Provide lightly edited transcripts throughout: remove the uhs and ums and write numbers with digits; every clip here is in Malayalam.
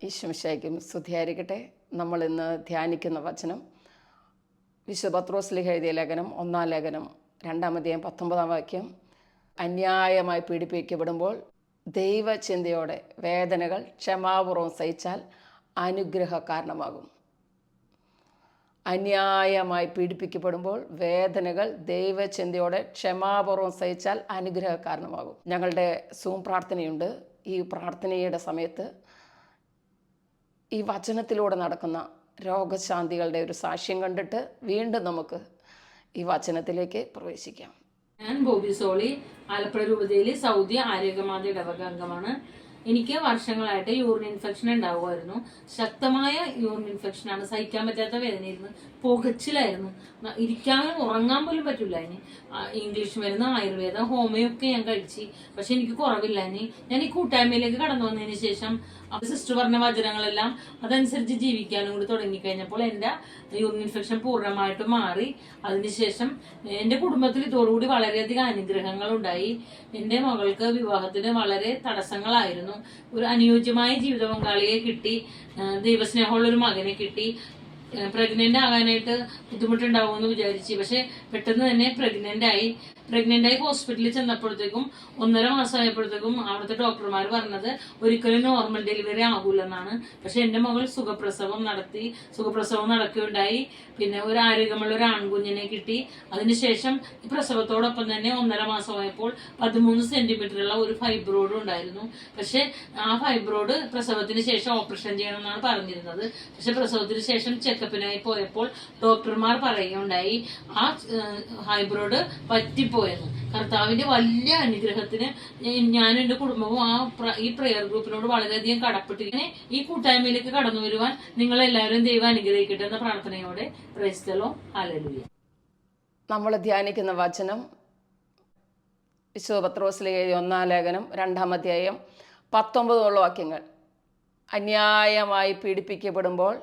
ഈശോമിശിഹായ്ക്കും സ്തുതിയായിരിക്കട്ടെ. നമ്മൾ ഇന്ന് ധ്യാനിക്കുന്ന വചനം വിശുദ്ധ പത്രോസ്ലീഹ എഴുതിയ ലേഖനം 1-ാം ലേഖനം 2-ാം അധ്യായം 19-ാം വാക്യം. അന്യായമായി പീഡിപ്പിക്കപ്പെടുമ്പോൾ ദൈവചിന്തയോടെ വേദനകൾ ക്ഷമാപൂർവം സഹിച്ചാൽ അനുഗ്രഹ കാരണമാകും. അന്യായമായി പീഡിപ്പിക്കപ്പെടുമ്പോൾ വേദനകൾ ദൈവചിന്തയോടെ ക്ഷമാപൂർവം സഹിച്ചാൽ അനുഗ്രഹ കാരണമാകും. ഞങ്ങളുടെ സൂം പ്രാർത്ഥനയുണ്ട്. ഈ പ്രാർത്ഥനയുടെ സമയത്ത് ഈ വചനത്തിലൂടെ നടക്കുന്ന രോഗശാന്തികളുടെ ഒരു സാക്ഷ്യം കണ്ടിട്ട് വീണ്ടും നമുക്ക് ഈ വചനത്തിലേക്ക് പ്രവേശിക്കാം. ഞാൻ ബോബി സോളി, ആലപ്പുഴ രൂപതയിലെ സൗദി ആരോഗ്യമാത ഇടവക അംഗമാണ്. എനിക്ക് വർഷങ്ങളായിട്ട് യൂറിൻ ഇൻഫെക്ഷൻ ഉണ്ടാവുമായിരുന്നു. ശക്തമായ യൂറിൻ ഇൻഫെക്ഷനാണ്. സഹിക്കാൻ പറ്റാത്ത വേദനയായിരുന്നു. പുകച്ചിലായിരുന്നു. ഇരിക്കാനും ഉറങ്ങാൻ പോലും പറ്റില്ല. ഇനി ഇംഗ്ലീഷ് മരുന്ന്, ആയുർവേദം, ഹോമിയോ ഒക്കെ ഞാൻ കഴിച്ചു. പക്ഷെ എനിക്ക് കുറവില്ല. ഞാൻ ഈ കൂട്ടായ്മയിലേക്ക് കടന്നു വന്നതിന് ശേഷം സിസ്റ്റർ പറഞ്ഞ വചനങ്ങളെല്ലാം അതനുസരിച്ച് ജീവിക്കാനും കൂടി തുടങ്ങിക്കഴിഞ്ഞപ്പോൾ എൻ്റെ യൂറിൻ ഇൻഫെക്ഷൻ പൂർണ്ണമായിട്ടും മാറി. അതിനുശേഷം എൻ്റെ കുടുംബത്തിൽ ഇതോടുകൂടി വളരെയധികം അനുഗ്രഹങ്ങൾ ഉണ്ടായി. എൻ്റെ മകൾക്ക് വിവാഹത്തിന് വളരെ തടസ്സങ്ങളായിരുന്നു. ഒരു അനുയോജ്യമായ ജീവിത പങ്കാളിയെ കിട്ടി. ദൈവസ്നേഹമുള്ളൊരു മകനെ കിട്ടി. പ്രഗ്നന്റ് ആകാനായിട്ട് ബുദ്ധിമുട്ടുണ്ടാവുമെന്ന് വിചാരിച്ചു. പക്ഷെ പെട്ടെന്ന് തന്നെ പ്രഗ്നന്റ് ആയി ഹോസ്പിറ്റലിൽ ചെന്നപ്പോഴത്തേക്കും 1.5 മാസമായപ്പോഴത്തേക്കും അവിടുത്തെ ഡോക്ടർമാർ പറഞ്ഞത് ഒരിക്കലും നോർമൽ ഡെലിവറി ആകൂലെന്നാണ്. പക്ഷെ എൻ്റെ മകൾ സുഖപ്രസവം നടക്കുകയുണ്ടായി. പിന്നെ ഒരു ആരോഗ്യമുള്ള ഒരു ആൺകുഞ്ഞിനെ കിട്ടി. അതിനുശേഷം ഈ പ്രസവത്തോടൊപ്പം തന്നെ 1.5 മാസമായപ്പോൾ 13 സെന്റിമീറ്ററുള്ള ഒരു ഫൈബ്രോയിഡ് ഉണ്ടായിരുന്നു. പക്ഷെ ആ ഫൈബ്രോയിഡ് പ്രസവത്തിന് ശേഷം ഓപ്പറേഷൻ ചെയ്യണമെന്നാണ് പറഞ്ഞിരുന്നത്. പക്ഷെ പ്രസവത്തിന് ശേഷം ചെക്കപ്പിനായി പോയപ്പോൾ ഡോക്ടർമാർ പറയുകയുണ്ടായി ആ ഫൈബ്രോയിഡ് പറ്റിപ്പോയെന്ന്. കർത്താവിന്റെ വലിയ അനുഗ്രഹത്തിന് ഞാനും എൻ്റെ കുടുംബവും ഈ പ്രെയർ ഗ്രൂപ്പിനോട് വളരെയധികം കടപ്പെട്ടിരിക്കുന്നു. ഈ കൂട്ടായ്മയിലേക്ക് കടന്നു വരുവാൻ നിങ്ങളെല്ലാവരും ദൈവം അനുഗ്രഹിക്കട്ടെ എന്ന പ്രാർത്ഥനയോടെ പ്രൈസ് ദി ലോർഡ്. ഹല്ലേലൂയ. നമ്മൾ ധ്യാനിക്കുന്ന വചനം വിശുദ്ധ പത്രോസ്ലീഹ 1-ാം ലേഖനം 2-ാം അധ്യായം 19 വാക്യങ്ങൾ. അന്യായമായി പീഡിപ്പിക്കപ്പെടുമ്പോൾ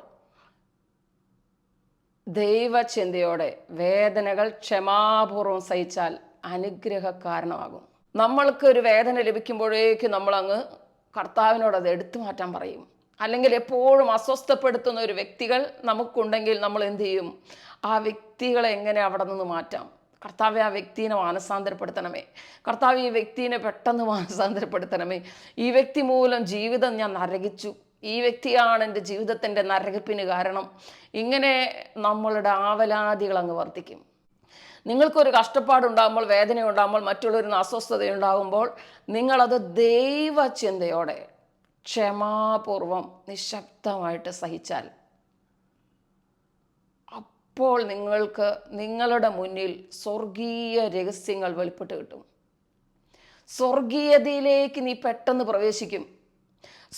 ദൈവചിന്തയോടെ വേദനകൾ ക്ഷമാപൂർവം സഹിച്ചാൽ അനുഗ്രഹ കാരണമാകും. നമ്മൾക്കൊരു വേദന ലഭിക്കുമ്പോഴേക്കും നമ്മളങ്ങ് കർത്താവിനോട് അത് എടുത്തു മാറ്റാൻ പറയും. അല്ലെങ്കിൽ എപ്പോഴും അസ്വസ്ഥപ്പെടുത്തുന്ന ഒരു വ്യക്തികൾ നമുക്കുണ്ടെങ്കിൽ നമ്മൾ എന്ത് ചെയ്യും? ആ വ്യക്തികളെ എങ്ങനെ അവിടെ നിന്ന് മാറ്റാം? കർത്താവെ, ആ വ്യക്തിനെ മാനസാന്തരപ്പെടുത്തണമേ. കർത്താവ്, ഈ വ്യക്തിനെ പെട്ടെന്ന് മാനസാന്തരപ്പെടുത്തണമേ. ഈ വ്യക്തി മൂലം ജീവിതം ഞാൻ നരകിച്ചു. ഈ വ്യക്തിയാണ് എൻ്റെ ജീവിതത്തിൻ്റെ നരകപ്പിന് കാരണം. ഇങ്ങനെ നമ്മളുടെ ആവലാതികൾ അങ്ങ് വർദ്ധിക്കും. നിങ്ങൾക്കൊരു കഷ്ടപ്പാടുണ്ടാകുമ്പോൾ, വേദന ഉണ്ടാകുമ്പോൾ, മറ്റുള്ളവരിന് അസ്വസ്ഥതയുണ്ടാകുമ്പോൾ നിങ്ങളത് ദൈവചിന്തയോടെ ക്ഷമാപൂർവം നിശബ്ദമായിട്ട് സഹിച്ചാൽ അപ്പോൾ നിങ്ങൾക്ക് നിങ്ങളുടെ മുന്നിൽ സ്വർഗീയ രഹസ്യങ്ങൾ വെളിപ്പെട്ട് കിട്ടും. സ്വർഗീയതയിലേക്ക് നീ പെട്ടെന്ന് പ്രവേശിക്കും.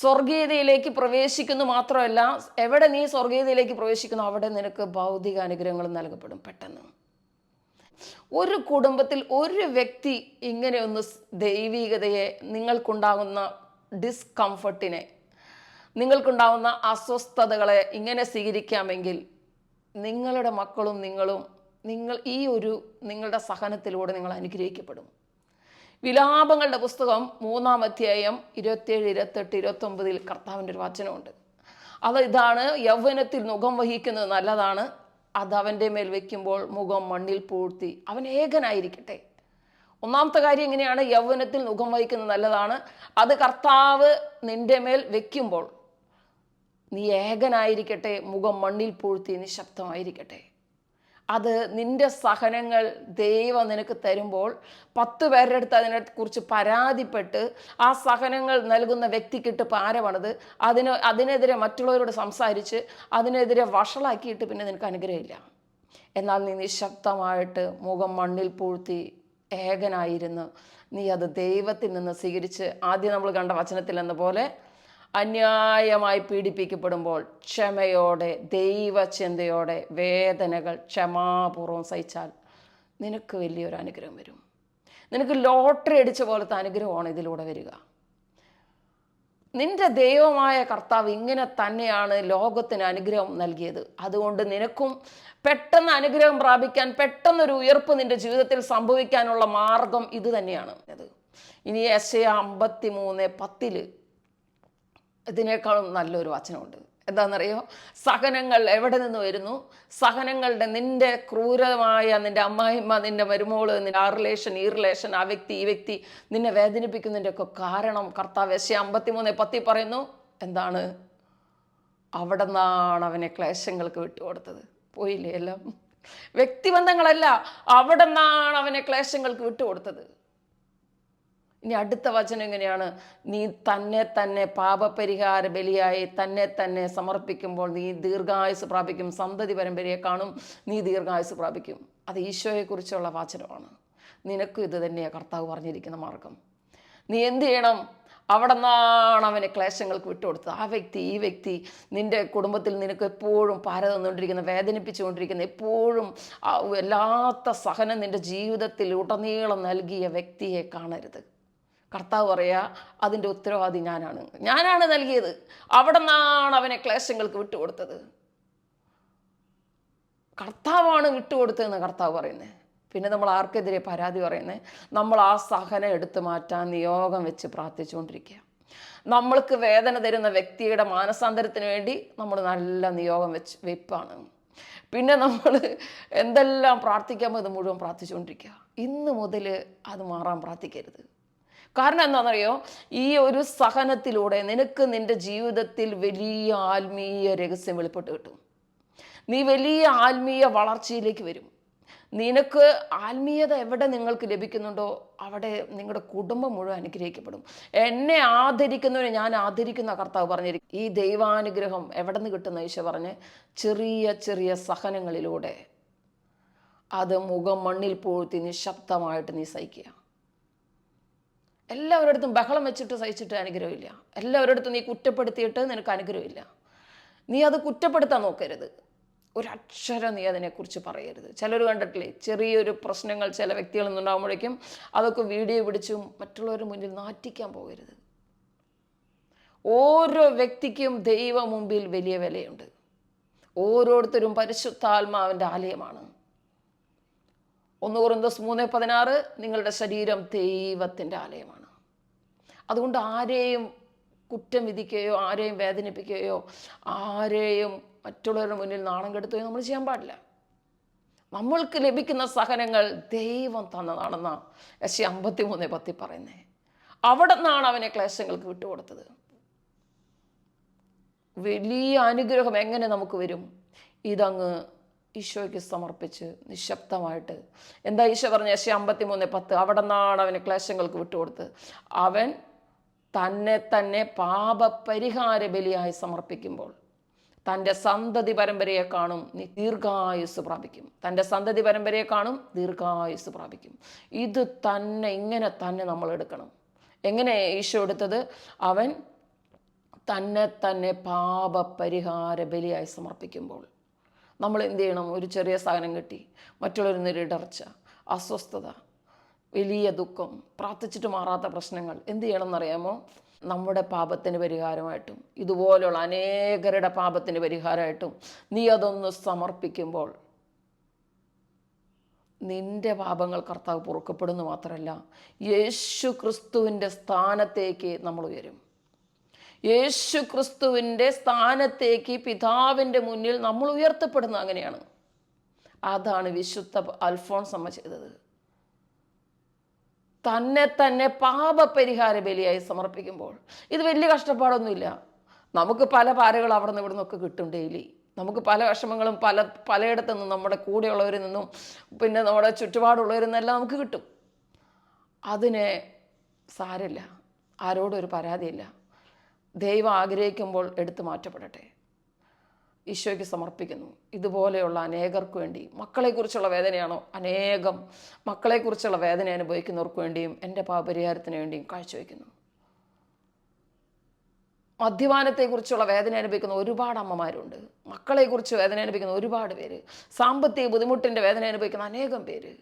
സ്വർഗീയതയിലേക്ക് പ്രവേശിക്കുന്നു മാത്രമല്ല, എവിടെ നീ സ്വർഗീയതയിലേക്ക് പ്രവേശിക്കുന്നു അവിടെ നിനക്ക് ഭൗതിക അനുഗ്രഹങ്ങൾ നൽകപ്പെടും പെട്ടെന്ന്. ഒരു കുടുംബത്തിൽ ഒരു വ്യക്തി ഇങ്ങനെയൊന്ന് ദൈവികതയെ, നിങ്ങൾക്കുണ്ടാകുന്ന ഡിസ്കംഫർട്ടിനെ, നിങ്ങൾക്കുണ്ടാകുന്ന അസ്വസ്ഥതകളെ ഇങ്ങനെ സ്വീകരിക്കാമെങ്കിൽ നിങ്ങളുടെ മക്കളും നിങ്ങൾ ഈ ഒരു നിങ്ങളുടെ സഹനത്തിലൂടെ നിങ്ങൾ അനുഗ്രഹിക്കപ്പെടും. വിലാപങ്ങളുടെ പുസ്തകം 3-ാം അധ്യായം 27, 28, 29 കർത്താവിൻ്റെ ഒരു വചനമുണ്ട്. ഇതാണ്: യൗവനത്തിൽ മുഖം വഹിക്കുന്നത് നല്ലതാണ്, അത് അവൻ്റെ മേൽ വെക്കുമ്പോൾ മുഖം മണ്ണിൽ പൂഴ്ത്തി അവൻ ഏകനായിരിക്കട്ടെ. ഒന്നാമത്തെ കാര്യം എങ്ങനെയാണ്? യൗവനത്തിൽ മുഖം വഹിക്കുന്നത് നല്ലതാണ്, അത് കർത്താവ് നിന്റെ മേൽ വെക്കുമ്പോൾ നീ ഏകനായിരിക്കട്ടെ, മുഖം മണ്ണിൽ പൂഴ്ത്തി നിശബ്ദമായിരിക്കട്ടെ. അത് നിന്റെ സഹനങ്ങൾ ദൈവം നിനക്ക് തരുമ്പോൾ 10 പേരുടെ അടുത്ത് അതിനെക്കുറിച്ച് പരാതിപ്പെട്ട് ആ സഹനങ്ങൾ നൽകുന്ന വ്യക്തിക്കിട്ട് പാരപണത് അതിനെതിരെ മറ്റുള്ളവരോട് സംസാരിച്ച് അതിനെതിരെ വഷളാക്കിയിട്ട് പിന്നെ നിനക്ക് അനുഗ്രഹമില്ല. എന്നാൽ നീ നിശബ്ദമായിട്ട് മുഖം മണ്ണിൽ പൂഴ്ത്തി ഏകനായിരുന്ന് നീ അത് ദൈവത്തിൽ നിന്ന് സ്വീകരിച്ച്, ആദ്യം നമ്മൾ കണ്ട വചനത്തിൽ എന്ന പോലെ അന്യായമായി പീഡിപ്പിക്കപ്പെടുമ്പോൾ ക്ഷമയോടെ ദൈവചിന്തയോടെ വേദനകൾ ക്ഷമാപൂർവം സഹിച്ചാൽ നിനക്ക് വലിയൊരു അനുഗ്രഹം വരും. നിനക്ക് ലോട്ടറി അടിച്ച പോലത്തെ അനുഗ്രഹമാണ് ഇതിലൂടെ വരിക. നിന്റെ ദൈവമായ കർത്താവ് ഇങ്ങനെ തന്നെയാണ് ലോകത്തിന് അനുഗ്രഹം നൽകിയത്. അതുകൊണ്ട് നിനക്കും പെട്ടെന്ന് അനുഗ്രഹം പ്രാപിക്കാൻ, പെട്ടെന്നൊരു ഉയർപ്പ് നിന്റെ ജീവിതത്തിൽ സംഭവിക്കാനുള്ള മാർഗം ഇത് തന്നെയാണ്. ഇനി യെശയ്യാ 53:10 ഇതിനേക്കാളും നല്ലൊരു വചനമുണ്ട്. എന്താണെന്നറിയോ? സഹനങ്ങൾ എവിടെ നിന്ന് വരുന്നു? സഹനങ്ങളുടെ നിന്റെ ക്രൂരമായ നിന്റെ അമ്മായിമ്മ, നിന്റെ മരുമോള്, നിന്റെ ആ റിലേഷൻ, ഈ റിലേഷൻ, ആ വ്യക്തി, ഈ വ്യക്തി നിന്നെ വേദനിപ്പിക്കുന്നതിൻ്റെ ഒക്കെ കാരണം കർത്താവ് യെശയ്യാ 53:10 പറയുന്നു. എന്താണ്? അവിടെ നിന്നാണ് അവനെ ക്ലേശങ്ങൾക്ക് വിട്ടുകൊടുത്തത്. പോയില്ലേ എല്ലാം? വ്യക്തിബന്ധങ്ങളല്ല, അവിടെ നിന്നാണ് അവനെ ക്ലേശങ്ങൾക്ക് വിട്ടുകൊടുത്തത്. ഇനി അടുത്ത വചനം എങ്ങനെയാണ്? നീ തന്നെ പാപപരിഹാര ബലിയായി തന്നെ സമർപ്പിക്കുമ്പോൾ നീ ദീർഘായുസ് പ്രാപിക്കും, സന്തതി പരമ്പരയെ കാണും, നീ ദീർഘായുസ് പ്രാപിക്കും. അത് ഈശോയെക്കുറിച്ചുള്ള വചനമാണ്. നിനക്കും ഇത് തന്നെയാണ് കർത്താവ് പറഞ്ഞിരിക്കുന്ന മാർഗം. നീ എന്ത് ചെയ്യണം? അവിടെ നിന്നാണ് അവനെ ക്ലേശങ്ങൾക്ക് വിട്ടുകൊടുത്തത്. ആ വ്യക്തി, ഈ വ്യക്തി, നിന്റെ കുടുംബത്തിൽ നിനക്ക് എപ്പോഴും പാര തന്നുകൊണ്ടിരിക്കുന്ന, വേദനിപ്പിച്ചുകൊണ്ടിരിക്കുന്ന, എപ്പോഴും വല്ലാത്ത സഹനം നിന്റെ ജീവിതത്തിൽ ഉടനീളം നൽകിയ വ്യക്തിയെ കാണരുത്. കർത്താവ് പറയാ, അതിൻ്റെ ഉത്തരവാദി ഞാനാണ് നൽകിയത്. അവിടെ നിന്നാണ് അവനെ ക്ലേശങ്ങൾക്ക് വിട്ടുകൊടുത്തത്. കർത്താവാണ് വിട്ടുകൊടുത്തതെന്ന് കർത്താവ് പറയുന്നത്. പിന്നെ നമ്മൾ ആർക്കെതിരെ പരാതി പറയുന്നത്? നമ്മൾ ആ സഹനം എടുത്തു മാറ്റാൻ നിയോഗം വെച്ച് പ്രാർത്ഥിച്ചുകൊണ്ടിരിക്കുക. നമ്മൾക്ക് വേദന തരുന്ന വ്യക്തിയുടെ മാനസാന്തരത്തിന് വേണ്ടി നമ്മൾ നല്ല നിയോഗം വെപ്പാണ്. പിന്നെ നമ്മൾ എന്തെല്ലാം പ്രാർത്ഥിക്കാമോ ഇത് മുഴുവൻ പ്രാർത്ഥിച്ചുകൊണ്ടിരിക്കുക. ഇന്ന് മുതൽ അത് മാറാൻ പ്രാർത്ഥിക്കരുത്. കാരണം എന്താണെന്നറിയോ? ഈ ഒരു സഹനത്തിലൂടെ നിനക്ക് നിൻ്റെ ജീവിതത്തിൽ വലിയ ആത്മീയ രഹസ്യം വെളിപ്പെട്ട് കിട്ടും. നീ വലിയ ആത്മീയ വളർച്ചയിലേക്ക് വരും. നിനക്ക് ആത്മീയത എവിടെ നിങ്ങൾക്ക് ലഭിക്കുന്നുണ്ടോ അവിടെ നിങ്ങളുടെ കുടുംബം മുഴുവൻ അനുഗ്രഹിക്കപ്പെടും. എന്നെ ആദരിക്കുന്നവരെ ഞാൻ ആദരിക്കുന്ന കർത്താവ് പറഞ്ഞിരിക്കും. ഈ ദൈവാനുഗ്രഹം എവിടെ നിന്ന് കിട്ടുന്ന ഈശോ പറഞ്ഞ്, ചെറിയ ചെറിയ സഹനങ്ങളിലൂടെ അത് മുഖം മണ്ണിൽ പൂഴ്ത്തി നിശബ്ദമായിട്ട് നീ സഹിക്കുക. എല്ലാവരുടെ ബഹളം വെച്ചിട്ട് സഹിച്ചിട്ട് അനുഗ്രഹമില്ല. എല്ലാവരുടെ നീ കുറ്റപ്പെടുത്തിയിട്ട് നിനക്ക് അനുഗ്രഹമില്ല. നീ അത് കുറ്റപ്പെടുത്താൻ നോക്കരുത്. ഒരക്ഷരം നീ അതിനെക്കുറിച്ച് പറയരുത്. ചിലർ കണ്ടിട്ടില്ലേ, ചെറിയൊരു പ്രശ്നങ്ങൾ ചില വ്യക്തികളിൽ നിന്നുണ്ടാകുമ്പോഴേക്കും അതൊക്കെ വീഡിയോ പിടിച്ചും മറ്റുള്ളവരുടെ മുന്നിൽ നാറ്റിക്കാൻ പോകരുത്. ഓരോ വ്യക്തിക്കും ദൈവ മുമ്പിൽ വലിയ വിലയുണ്ട്. ഓരോരുത്തരും പരിശുദ്ധാത്മാവിൻ്റെ ആലയമാണ്. 1 കൊരിന്ത്യർ 3:16 നിങ്ങളുടെ ശരീരം ദൈവത്തിൻ്റെ ആലയമാണ്. അതുകൊണ്ട് ആരെയും കുറ്റം വിധിക്കുകയോ ആരെയും വേദനിപ്പിക്കുകയോ ആരെയും മറ്റുള്ളവരുടെ മുന്നിൽ നാണം കെടുത്തുകയോ നമ്മൾ ചെയ്യാൻ പാടില്ല. നമ്മൾക്ക് ലഭിക്കുന്ന സഹനങ്ങൾ ദൈവം തന്നതാണെന്നാണ് യെശയ്യാ 53:10 പറയുന്നത്. അവിടെ നിന്നാണ് അവനെ ക്ലേശങ്ങൾക്ക് വിട്ടുകൊടുത്തത്. വലിയ അനുഗ്രഹം എങ്ങനെ നമുക്ക് വരും? ഇതങ്ങ് ഈശോയ്ക്ക് സമർപ്പിച്ച് നിശബ്ദമായിട്ട്. എന്താ ഈശോ പറഞ്ഞ? യെശയ്യാ 53:10 അവിടെ നിന്നാണ് അവന് ക്ലേശങ്ങൾക്ക് വിട്ടുകൊടുത്ത്. അവൻ തന്നെ പാപപരിഹാര ബലിയായി സമർപ്പിക്കുമ്പോൾ തൻ്റെ സന്തതി പരമ്പരയെ കാണും, നീ ദീർഘായുസ് പ്രാപിക്കും. തൻ്റെ സന്തതി പരമ്പരയെ കാണും, ദീർഘായുസ് പ്രാപിക്കും. ഇത് തന്നെ, ഇങ്ങനെ തന്നെ നമ്മൾ എടുക്കണം. എങ്ങനെ ഈശോ എടുത്തത്? അവൻ തന്നെ പാപപരിഹാര ബലിയായി സമർപ്പിക്കുമ്പോൾ നമ്മൾ എന്ത് ചെയ്യണം? ഒരു ചെറിയ സാധനം കിട്ടി, മറ്റുള്ളൊരു നിരിടർച്ച, അസ്വസ്ഥത, വലിയ ദുഃഖം, പ്രാർത്ഥിച്ചിട്ട് മാറാത്ത പ്രശ്നങ്ങൾ, എന്ത് ചെയ്യണം എന്നറിയാമോ? നമ്മുടെ പാപത്തിന് പരിഹാരമായിട്ടും ഇതുപോലുള്ള അനേകരുടെ പാപത്തിന് പരിഹാരമായിട്ടും നീ അതൊന്ന് സമർപ്പിക്കുമ്പോൾ നിന്റെ പാപങ്ങൾ കർത്താവ് പൊറുക്കപ്പെടുന്നു മാത്രമല്ല, യേശു ക്രിസ്തുവിൻ്റെ സ്ഥാനത്തേക്ക് നമ്മൾ ഉയരും. യേശു ക്രിസ്തുവിൻ്റെ സ്ഥാനത്തേക്ക് പിതാവിൻ്റെ മുന്നിൽ നമ്മൾ ഉയർത്തപ്പെടുന്നത് അങ്ങനെയാണ്. അതാണ് വിശുദ്ധ അൽഫോൻസമ്മ ചെയ്തത്. തന്നെ പാപപരിഹാര ബലിയായി സമർപ്പിക്കുമ്പോൾ ഇത് വലിയ കഷ്ടപ്പാടൊന്നുമില്ല. നമുക്ക് പല പാരകൾ അവിടെ നിന്ന് ഇവിടെ നിന്നൊക്കെ കിട്ടും ഡെയിലി. നമുക്ക് പല വിഷമങ്ങളും പലയിടത്തു നിന്നും, നമ്മുടെ കൂടെയുള്ളവരിൽ നിന്നും പിന്നെ നമ്മുടെ ചുറ്റുപാടുള്ളവരിൽ നിന്നെല്ലാം നമുക്ക് കിട്ടും. അതിനെ സാരമില്ല, ആരോടും ഒരു പരാതിയില്ല. ദൈവം ആഗ്രഹിക്കുമ്പോൾ എടുത്തു മാറ്റപ്പെടട്ടെ. ഈശോയ്ക്ക് സമർപ്പിക്കുന്നു. ഇതുപോലെയുള്ള അനേകർക്ക് വേണ്ടി, മക്കളെക്കുറിച്ചുള്ള വേദനയാണോ? അനേകം മക്കളെക്കുറിച്ചുള്ള വേദന അനുഭവിക്കുന്നവർക്ക് വേണ്ടിയും എൻ്റെ പാപപരിഹാരത്തിന് വേണ്ടിയും കാഴ്ചവെക്കുന്നു. മദ്യപാനത്തെക്കുറിച്ചുള്ള വേദന അനുഭവിക്കുന്ന ഒരുപാട് അമ്മമാരുണ്ട്. മക്കളെക്കുറിച്ച് വേദന അനുഭവിക്കുന്ന ഒരുപാട് പേര്, സാമ്പത്തിക ബുദ്ധിമുട്ടിൻ്റെ വേദന അനുഭവിക്കുന്ന അനേകം പേര്,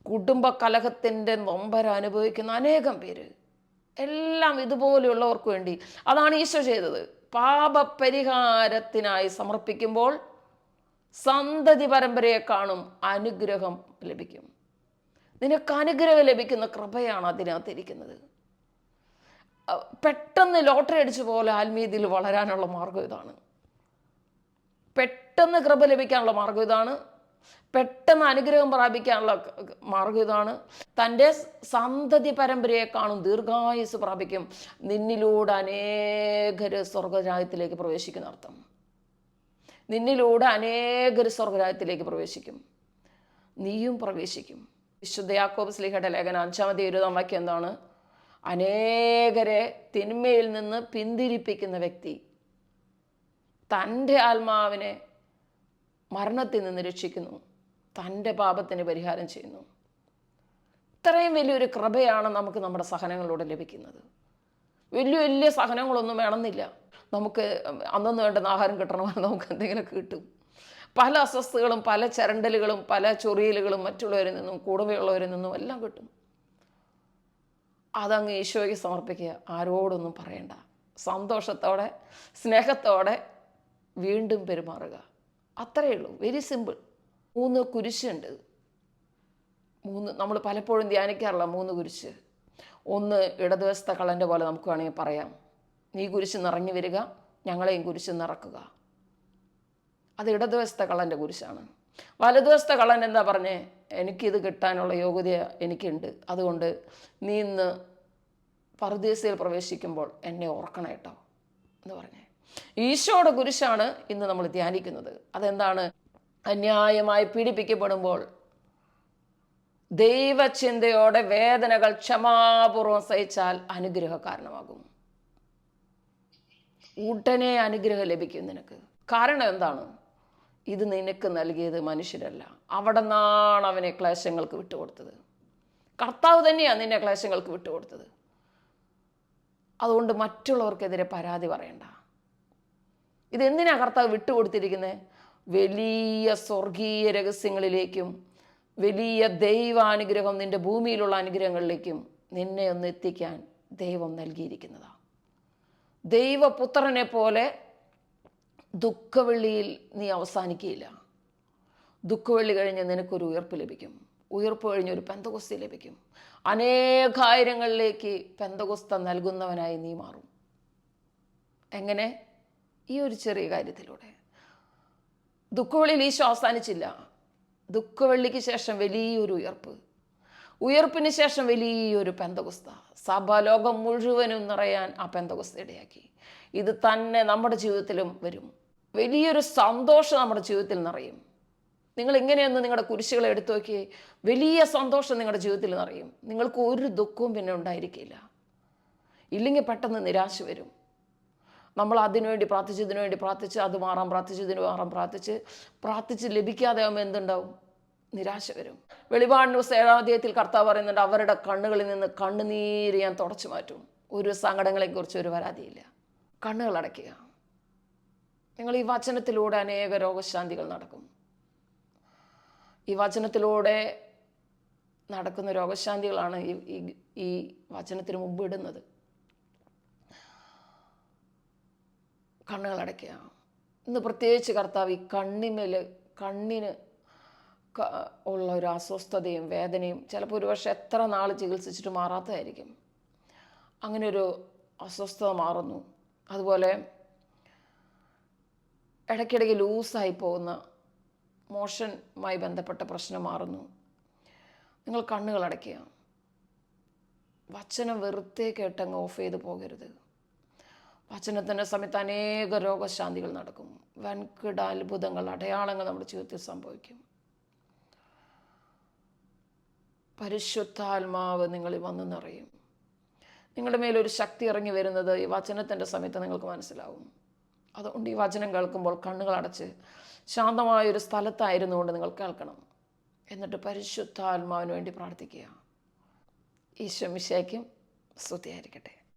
കുടുംബ കലഹത്തിൻ്റെ നൊമ്പരം അനുഭവിക്കുന്ന അനേകം പേര്, എല്ലാം ഇതുപോലെയുള്ളവർക്ക് വേണ്ടി. അതാണ് ഈശോ ചെയ്തത്. പാപപരിഹാരത്തിനായി സമർപ്പിക്കുമ്പോൾ സന്തതി പരമ്പരയെ കാണും, അനുഗ്രഹം ലഭിക്കും. നിനക്ക് അനുഗ്രഹം ലഭിക്കുന്ന കൃപയാണ് അതിനകത്തിരിക്കുന്നത്. പെട്ടെന്ന് ലോട്ടറി അടിച്ച പോലെ ആത്മീയതയിൽ വളരാനുള്ള മാർഗം ഇതാണ്. പെട്ടെന്ന് കൃപ ലഭിക്കാനുള്ള മാർഗം ഇതാണ്. പെട്ടെന്ന് അനുഗ്രഹം പ്രാപിക്കാനുള്ള മാർഗം ഇതാണ്. തൻ്റെ സന്തതി പരമ്പരയെ കാണും ദീർഘായുസ് പ്രാപിക്കും. നിന്നിലൂടെ അനേകർ സ്വർഗരാജ്യത്തിലേക്ക് പ്രവേശിക്കുന്ന അർത്ഥം. നിന്നിലൂടെ അനേകർ സ്വർഗരാജ്യത്തിലേക്ക് പ്രവേശിക്കും. നീയും പ്രവേശിക്കും. വിശുദ്ധ യാക്കോബ് ശ്ലീഹയുടെ ലേഖനം 5:20 എന്താണ്? അനേകരെ തിന്മയിൽ നിന്ന് പിന്തിരിപ്പിക്കുന്ന വ്യക്തി തൻ്റെ ആത്മാവിനെ മരണത്തിൽ നിന്ന് രക്ഷിക്കുന്നു, തൻ്റെ പാപത്തിന് പരിഹാരം ചെയ്യുന്നു. ഇത്രയും വലിയൊരു കൃപയാണ് നമുക്ക് നമ്മുടെ സഹനങ്ങളിലൂടെ ലഭിക്കുന്നത്. വലിയ വലിയ സഹനങ്ങളൊന്നും വേണമെന്നില്ല. നമുക്ക് അന്നൊന്നും വേണ്ടുന്ന ആഹാരം കിട്ടണമെന്ന് നമുക്ക് എന്തെങ്കിലുമൊക്കെ കിട്ടും. പല അസ്വസ്ഥതകളും പല ചരണ്ടലുകളും പല ചൊറിയലുകളും മറ്റുള്ളവരിൽ നിന്നും കൂടെയുള്ളവരിൽ നിന്നും എല്ലാം കിട്ടും. അതങ്ങ് ഈശോയ്ക്ക് സമർപ്പിക്കുക. ആരോടൊന്നും പറയണ്ട. സന്തോഷത്തോടെ സ്നേഹത്തോടെ വീണ്ടും പെരുമാറുക. അത്രയേ ഉള്ളൂ. Very simple. 3 കുരിശുണ്ട്. നമ്മൾ പലപ്പോഴും ധ്യാനിക്കാറുള്ള 3 കുരിശ്. ഒന്ന് ഇടതുവശത്തെ കള്ളൻ്റെ പോലെ നമുക്ക് വേണമെങ്കിൽ പറയാം. നീ കുരിശ് നിറഞ്ഞു വരിക, ഞങ്ങളെയും കുരിശ് നിറക്കുക. അത് ഇടതുവശത്തെ കള്ളൻ്റെ കുരിശാണ്. വലതുവശത്തെ കള്ളൻ എന്താ പറഞ്ഞേ? എനിക്കിത് കിട്ടാനുള്ള യോഗ്യത എനിക്കുണ്ട്, അതുകൊണ്ട് നീ ഇന്ന് പറുദീസയിൽ പ്രവേശിക്കുമ്പോൾ എന്നെ ഓർക്കണം കേട്ടോ എന്ന് പറഞ്ഞേ. ഈശോയുടെ കുരിശാണ് ഇന്ന് നമ്മൾ ധ്യാനിക്കുന്നത്. അതെന്താണ്? അന്യായമായി പീഡിപ്പിക്കപ്പെടുമ്പോൾ ദൈവചിന്തയോടെ വേദനകൾ ക്ഷമാപൂർവം സഹിച്ചാൽ അനുഗ്രഹ കാരണമാകും. ഉടനെ അനുഗ്രഹം ലഭിക്കും നിനക്ക്. കാരണം എന്താണ്? ഇത് നിനക്ക് നൽകിയത് മനുഷ്യരല്ല, അവിടെ നിന്നാണ് അവനെ ക്ലേശങ്ങൾക്ക് വിട്ടുകൊടുത്തത്. കർത്താവ് തന്നെയാണ് നിന്നെ ക്ലേശങ്ങൾക്ക് വിട്ടുകൊടുത്തത്. അതുകൊണ്ട് മറ്റുള്ളവർക്കെതിരെ പരാതി പറയണ്ട. ഇതെന്തിനാ കർത്താവ് വിട്ടുകൊടുത്തിരിക്കുന്നത്? വലിയ സ്വർഗീയ രഹസ്യങ്ങളിലേക്കും വലിയ ദൈവാനുഗ്രഹം നിന്റെ ഭൂമിയിലുള്ള അനുഗ്രഹങ്ങളിലേക്കും നിന്നെ ഒന്ന് എത്തിക്കാൻ ദൈവം നൽകിയിരിക്കുന്നതാണ്. ദൈവപുത്രനെ പോലെ ദുഃഖവെള്ളിയിൽ നീ അവസാനിക്കുകയില്ല. ദുഃഖവെള്ളി കഴിഞ്ഞ് നിനക്കൊരു ഉയർപ്പ് ലഭിക്കും. ഉയർപ്പ് കഴിഞ്ഞൊരു പെന്തകൊസ്തി ലഭിക്കും. അനേകായിരങ്ങളിലേക്ക് പെന്തകൊസ്ത നൽകുന്നവനായി നീ മാറും. എങ്ങനെ? ഈ ഒരു ചെറിയ കാര്യത്തിലൂടെ. ദുഃഖവെള്ളിയിൽ ഈശോ അവസാനിച്ചില്ല. ദുഃഖവെള്ളിക്ക് ശേഷം വലിയൊരു ഉയർപ്പ്, ഉയർപ്പിന് ശേഷം വലിയൊരു പെന്തകൊസ്ത. സഭാലോകം മുഴുവനും നിറയാൻ ആ പെന്തകൊസ്ത ഇടയാക്കി. ഇത് തന്നെ നമ്മുടെ ജീവിതത്തിലും വരും. വലിയൊരു സന്തോഷം നമ്മുടെ ജീവിതത്തിൽ നിറയും. നിങ്ങൾ ഇങ്ങനെയൊന്ന് നിങ്ങളുടെ കുരിശുകളെ എടുത്തു നോക്കിയേ. വലിയ സന്തോഷം നിങ്ങളുടെ ജീവിതത്തിൽ നിറയും. നിങ്ങൾക്ക് ഒരു ദുഃഖവും പിന്നെ ഉണ്ടായിരിക്കില്ല. ഇല്ലെങ്കിൽ പെട്ടെന്ന് നിരാശ വരും. നമ്മൾ അതിനുവേണ്ടി പ്രാർത്ഥിച്ച് ഇതിനു വേണ്ടി പ്രാർത്ഥിച്ച് അത് മാറാൻ പ്രാർത്ഥിച്ച് ഇതിന് മാറാൻ പ്രാർത്ഥിച്ച് ലഭിക്കാതെ ആകുമ്പോൾ എന്തുണ്ടാവും? നിരാശ വരും. വെളിപാടിന്റെ 7-ാം കർത്താവ് പറയുന്നുണ്ട്, അവരുടെ കണ്ണുകളിൽ നിന്ന് കണ്ണുനീര് ഞാൻ തുടച്ചു മാറ്റും. ഒരു സങ്കടങ്ങളെക്കുറിച്ച് ഒരു പരാതിയില്ല. കണ്ണുകൾ അടയ്ക്കുക. നിങ്ങൾ ഈ വചനത്തിലൂടെ അനേക രോഗശാന്തികൾ നടക്കും. ഈ വചനത്തിലൂടെ നടക്കുന്ന രോഗശാന്തികളാണ് ഈ വചനത്തിന് മുമ്പ് ഇടുന്നത്. കണ്ണുകൾ അടയ്ക്കുക. ഇന്ന് പ്രത്യേകിച്ച് കർത്താവ് ഈ കണ്ണിന് ഉള്ള ഒരു അസ്വസ്ഥതയും വേദനയും ചിലപ്പോൾ ഒരുപക്ഷെ എത്ര നാൾ ചികിത്സിച്ചിട്ട് മാറാത്തതായിരിക്കും. അങ്ങനെ ഒരു അസ്വസ്ഥത മാറുന്നു. അതുപോലെ ഇടയ്ക്കിടയ്ക്ക് ലൂസായി പോകുന്ന മോഷനുമായി ബന്ധപ്പെട്ട പ്രശ്നം മാറുന്നു. നിങ്ങൾ കണ്ണുകൾ അടയ്ക്കുക. വചനം വെറുതെ കേട്ടങ്ങ് ഓഫ് ചെയ്ത് പോകരുത്. വചനത്തിൻ്റെ സമയത്ത് അനേക രോഗശാന്തികൾ നടക്കും. വൻകിട അത്ഭുതങ്ങൾ, അടയാളങ്ങൾ നമ്മുടെ ജീവിതത്തിൽ സംഭവിക്കും. പരിശുദ്ധാത്മാവ് നിങ്ങളിൽ വന്ന് നിറയും. നിങ്ങളുടെ മേലൊരു ശക്തി ഇറങ്ങി വരുന്നത് ഈ വചനത്തിൻ്റെ സമയത്ത് നിങ്ങൾക്ക് മനസ്സിലാവും. അതുകൊണ്ട് ഈ വചനം കേൾക്കുമ്പോൾ കണ്ണുകൾ അടച്ച് ശാന്തമായൊരു സ്ഥലത്തായിരുന്നുകൊണ്ട് നിങ്ങൾ കേൾക്കണം. എന്നിട്ട് പരിശുദ്ധാത്മാവിന് വേണ്ടി പ്രാർത്ഥിക്കുക. ഈശോ മിശിഹായ്ക്കും സ്തുതിയായിരിക്കട്ടെ.